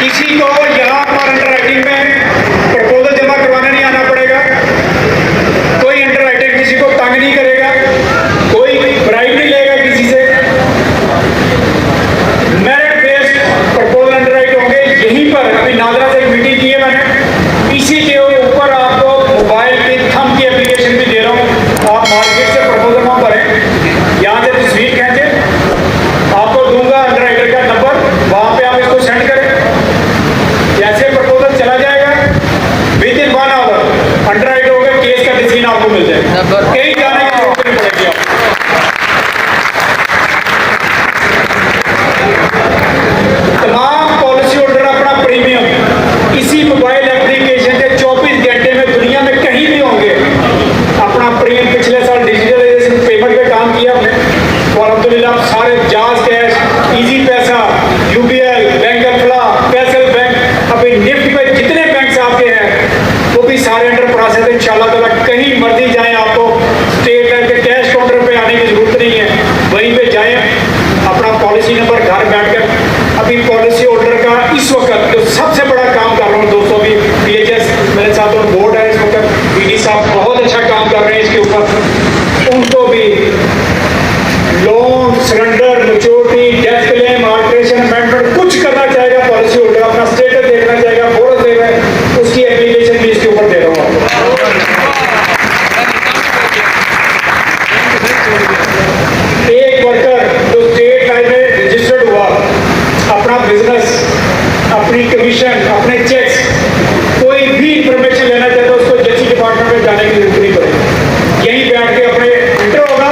किसी को यहाँ पर अंडर राइटिंग में प्रपोजल जमा करवाने नहीं आना पड़ेगा। कोई अंडर राइटिंग किसी को तंग नहीं करेगा, कोई ब्राइब नहीं लेगा किसी से। Merit based proposal under right होंगे। यहीं पर अभी नादरा से एक मीटिंग की है मैंने, इसी के ऊपर आपको मोबाइल की थंब की एप्लीकेशन भी दे रहा हूँ। आप मार्केट से प्रपोजल वहाँ भरें, यहाँ से तस्वीर खींचे, आपको दूंगा अंडर राइटर का नंबर, वहाँ पे आप इसको सेंड करें। जैसे प्रपोजल चला जाएगा within 1 hour underwrite होगा, केस का डिसीजन आपको मिल जाएगा, कहीं जाने की जरूरत नहीं पड़ेगी आपको। तमाम पॉलिसी होल्डर अपना प्रीमियम इसी मोबाइल एप्लीकेशन के 24 घंटे में दुनिया में कहीं भी होंगे। अपना प्रीमियम पिछले साल डिजिटलाइजेशन पेमेंट पे काम किया हमने, और अल्हम्दुलिल्लाह सारे जाज कैश, इजी पैसा, यूबीएल, बैंक अफ्ला, फैसल बैंक, अभी निफ्ट पे जितने बैंक आपके हैं वो भी सारे अंडर प्रोसेस है इंशाल्लाह ताला। कहीं मर्जी जाएं, आपको स्टेट बैंक के कैश काउंटर पे आने की जरूरत नहीं है, वहीं पे जाएं, अपना पॉलिसी नंबर घर बैठकर। अभी पॉलिसी होल्डर का इस वक्त जो सबसे बड़ा काम कर रहा हूँ दोस्तों, भी पीएचएस मेरे साथ और बोर्ड है इस वक्त, पीडी साहब बहुत अच्छा काम कर रहे हैं इसके ऊपर। उनको भी loan surrender, maturity, death claim, alteration, amendment कुछ करना चाहेगा पॉलिसी होल्डर, अपना स्टेटस देखना चाहेगा, बोनस देना है, उसकी एप्लीकेशन भी इसके ऊपर दे रहा हूँ आपको। एक वर्कर जो स्टेट लाइन में रजिस्टर्ड हुआ, अपना बिजनेस, अपनी कमीशन, अपने चेक्स, कोई भी इंफॉर्मेशन लेना चाहता है उसको जेसी डिपार्टमेंट में जाने की जरूरत नहीं पड़ेगी। यहीं बैठ के अपने इंटर होगा,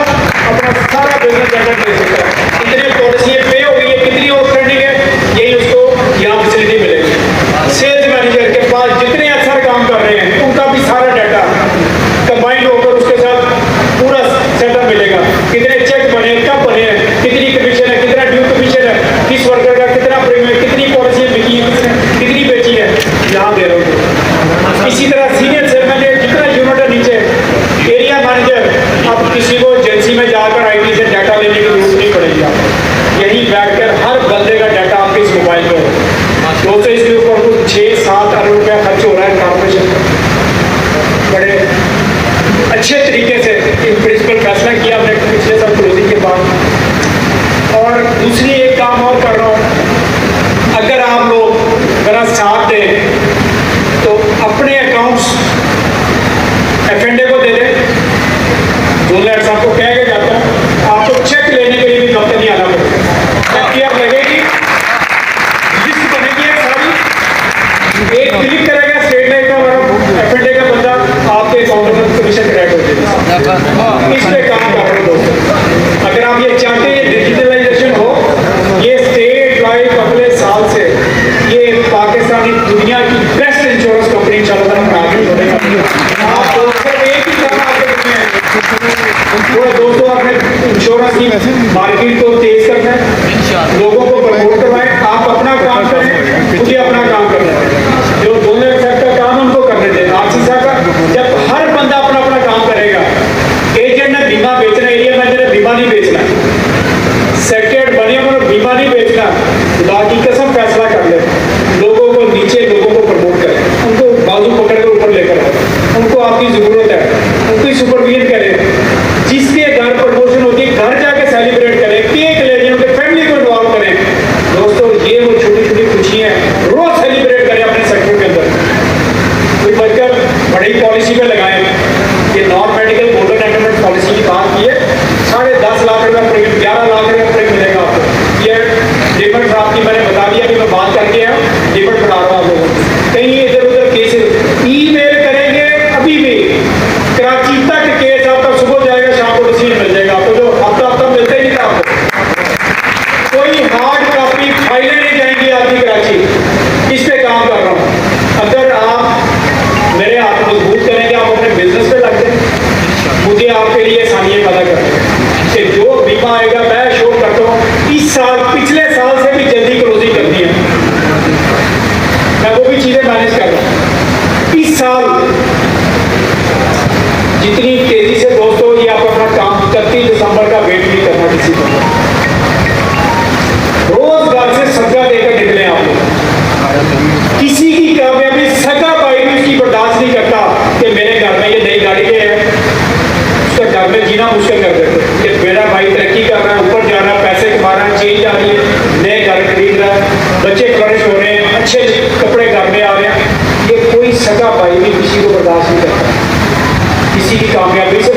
अपना सारा बिजनेस जनरेट ले सकता है। कितनी पॉलिसी पे हो गई है, कितनी आउटस्टैंडिंग है, यही उसको यहाँ फैसिलिटी मिलेगी। सेल्स मैनेजर के पास जितने अफसर काम कर रहे हैं उनका भी सारा डाटा कंबाइंड होकर उसके साथ पूरा सेटअप मिलेगा। कितने चेक बने, कब बने हैं, कितनी कमीशन है, कितना ड्यू कमीशन है, किस वर्कर का कितना प्रीमियम, कितनी पॉलिसी बिकी है, कितनी बेची है, यहाँ दे रहे हो। इसी तरह सीनियर सेल मैनेजर जितना यूनिट है नीचे, एरिया मैनेजर, अब किसी को एजेंसी में जाकर आईटी से डाटा लेने की जरूरत नहीं पड़ेगी आपको, यहीं बैठकर हर बंदे का डाटा आपके इस मोबाइल पर है। दोस्तों इसके ऊपर कुछ 6-7 अरब रुपया खर्च हो रहा है कॉर्पोरेशन का। बड़े अच्छे तरीके से इन प्रिंसिपल फैसला किया हमने पिछले साल क्लोजिंग के बाद। और दूसरी एक काम और कर रहा हूँ, अगर आप लोग मेरा साथ दें तो अपने अकाउंट्स एफएनडे को दे दें। जोनर साहब को कह के जाता हूँ, आपको चेक लेने के लिए भी दफ्तर नहीं आना पड़ेगा। एफआईआर लगेगी, लिस्ट बनेगी एक सारी, एक क्लिक करेगा स्टेट बैंक का एफएनडे का बंदा, आपके अकाउंट में कमीशन क्रेडिट हो जाएगी। इस पे काम कर रहे हो दोस्तों। अगर आप ये चाहते हैं डिजिटलाइजेशन हो, ये स्टेट लाइफ अगले साल से ये पाकिस्तानी दुनिया की बेस्ट इंश्योरेंस कंपनी इंशाल्लाह आगे बढ़ेगा। आप दोस्तों एक ही काम आगे रखते हैं, वो दोस्तों अपने इंश्योरेंस की मार्केट को तेज करना है, लोगों को प्रमोट करवाएं। आप अपना काम करें, खुद ही अपना काम करें। जो दोनों साहब का काम उनको करने दें, आरसी साहब का। जब हर बंदा अपना अपना काम करेगा, एजेंट ने बीमा बेचना, एरिया मैनेजर ने बीमा नहीं बेचना, सेक्रेटरी बने उन्होंने बीमा नहीं बेचना, खुदा की कसम फैसला कर ले, लोगों को नीचे, लोगों को प्रमोट करें, उनको बाजू पकड़ कर ऊपर लेकर आए। उनको आपकी जरूरत है, उनको सुपरविजन करें, जिसके घर प्रमोशन होती है घर जाके सेलिब्रेट करें, केक ले जाए, उनके फैमिली को इन्वॉल्व करें। दोस्तों ये वो छोटी छोटी खुशियाँ हैं, रोज सेलिब्रेट करें अपने सेक्टर के अंदर। कोई बचकर बड़ी पॉलिसी पे लगाए, ये non medical golden endowment policy की बात की है, 10.5 लाख रुपया प्रीमियम, 11 लाख रुपया प्रीमियम मिलेगा आपको। ये लिमिट आपकी मैंने बता दिया कि मैं बात करके आया, लिमिट बता रहा हूँ आप लोगों को। कहीं इधर उधर केसेस ईमेल करेंगे, अभी भी कराची तक केस आपका सुबह जाएगा, शाम को रिसीव मिल जाएगा आपको, जो हफ्ता मिलता ही नहीं था आपको। कोई हार्ड कॉपी फाइलें नहीं जाएंगी आपकी कराची। इस पे काम कर रहा हूँ। अगर आप मेरे हाथ मजबूत करेंगे, आप अपने बिजनेस पे लग जाए, मुझे आपके लिए आसानियाँ पैदा करनी कि जो बीमा आएगा मैं शो करता हूँ, इस साल पिछले साल से भी जल्दी क्लोजिंग करनी है। घर में जीना मुश्किल कर देते हैं कि मेरा भाई तरक्की कर रहा है, ऊपर जा रहा है, पैसे कमा रहा है, चेंज आ रही है, नए घर खरीद रहा है, बच्चे फ्लरिश हो रहे हैं, अच्छे कपड़े घर में आ रहे हैं, ये कोई सगा भाई भी किसी को बर्दाश्त नहीं करता किसी की कामयाबी से